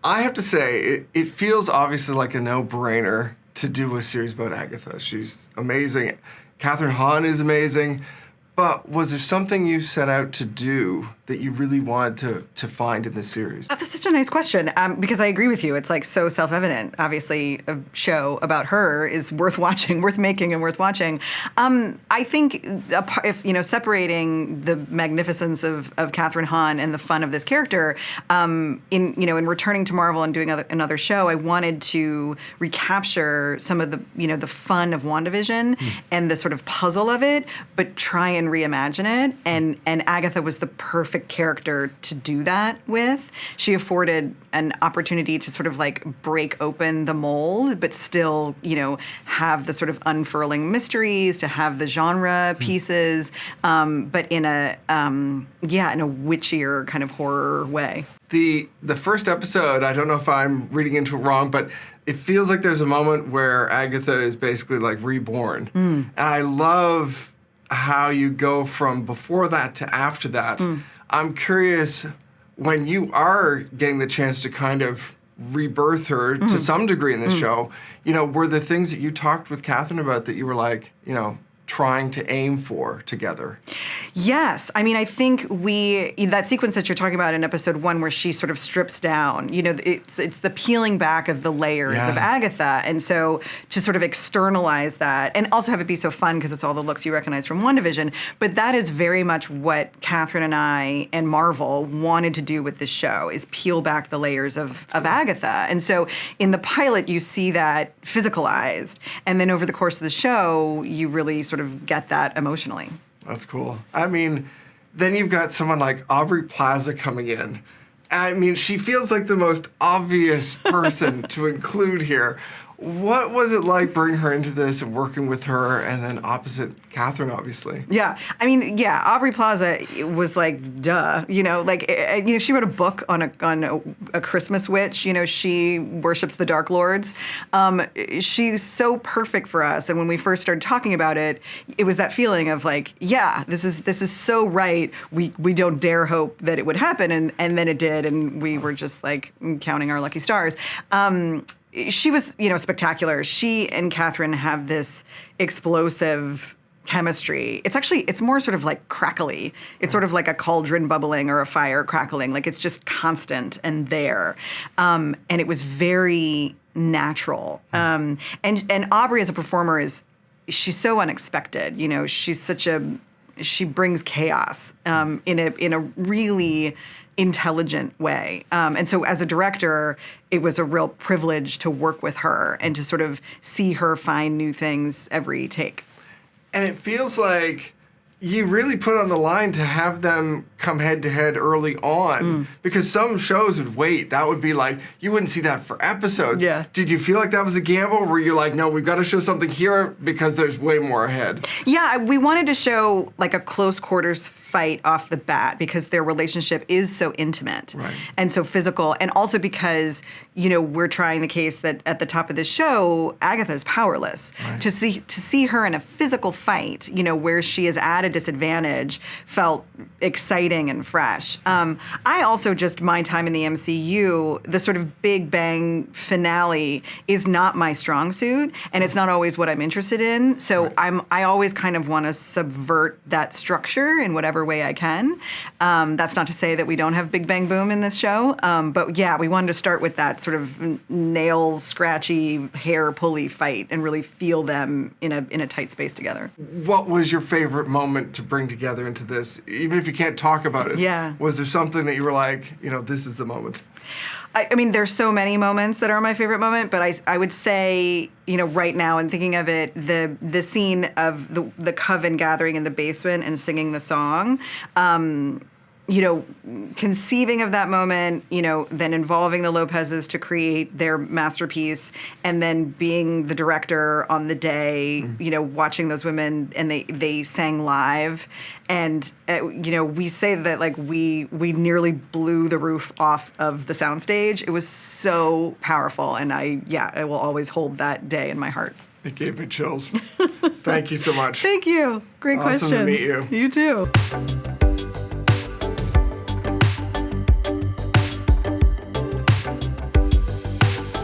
I have to say, it feels obviously like a no-brainer to do a series about Agatha. She's amazing. Kathryn Hahn is amazing. But was there something you set out to do that you really wanted to find in this series? That's such a nice question, because I agree with you. It's like so self-evident. Obviously, a show about her is worth watching, worth making, and worth watching. I think if separating the magnificence of Kathryn Hahn and the fun of this character, in returning to Marvel and doing another show, I wanted to recapture some of the fun of WandaVision and the sort of puzzle of it, but try and reimagine it, and Agatha was the perfect character to do that with. She afforded an opportunity to sort of like break open the mold, but still, have the sort of unfurling mysteries, to have the genre pieces, but in a witchier kind of horror way. The first episode, I don't know if I'm reading into it wrong, but it feels like there's a moment where Agatha is basically like reborn. And I love how you go from before that to after that. I'm curious, when you are getting the chance to kind of rebirth her to some degree in this show, were the things that you talked with Kathryn about that you were like, trying to aim for together? Yes. I mean, I think that sequence that you're talking about in episode 1 where she sort of strips down, it's the peeling back of the layers of Agatha. And so to sort of externalize that and also have it be so fun because it's all the looks you recognize from WandaVision, but that is very much what Kathryn and I and Marvel wanted to do with this show, is peel back the layers of Agatha. And so in the pilot, you see that physicalized. And then over the course of the show, you really sort of get that emotionally. That's cool. I mean, then you've got someone like Aubrey Plaza coming in. I mean, she feels like the most obvious person to include here. What was it like bringing her into this and working with her, and then opposite Kathryn, obviously? Yeah. I mean, yeah, Aubrey Plaza was like, duh. She wrote a book on a Christmas witch. She worships the Dark Lords. She's so perfect for us. And when we first started talking about it, it was that feeling of like, yeah, this is so right. We don't dare hope that it would happen. And then it did. And we were just like counting our lucky stars. She was, spectacular. She and Kathryn have this explosive chemistry. It's more sort of like crackly. It's sort of like a cauldron bubbling or a fire crackling. Like it's just constant and there. And it was very natural. And Aubrey as a performer she's so unexpected. She brings chaos in a really intelligent way. And so as a director, it was a real privilege to work with her and to sort of see her find new things every take. And it feels like you really put on the line to have them come head to head early on, because some shows would wait. That would be like, you wouldn't see that for episodes. Yeah. Did you feel like that was a gamble? Were you like, no, we've got to show something here because there's way more ahead? Yeah, we wanted to show like a close quarters fight off the bat because their relationship is so intimate and so physical, and also because we're trying the case that at the top of this show, Agatha is powerless. To see her in a physical fight, where she is at a disadvantage, felt exciting and fresh. I also my time in the MCU, the sort of big bang finale is not my strong suit, and it's not always what I'm interested in. So I always kind of want to subvert that structure in whatever way I can. That's not to say that we don't have Big Bang Boom in this show, but yeah, we wanted to start with that sort of nail scratchy, hair pulley fight and really feel them in a tight space together. What was your favorite moment to bring together into this? Even if you can't talk about it, was there something that you were like, this is the moment? I mean, there's so many moments that are my favorite moment, but I would say, right now, and thinking of it, the scene of the coven gathering in the basement and singing the song, conceiving of that moment, then involving the Lopezes to create their masterpiece, and then being the director on the day, watching those women, and they sang live. And, we say that, like, we nearly blew the roof off of the soundstage. It was so powerful, and I will always hold that day in my heart. It gave me chills. Thank you so much. Thank you. Great questions. Awesome to meet you. You too.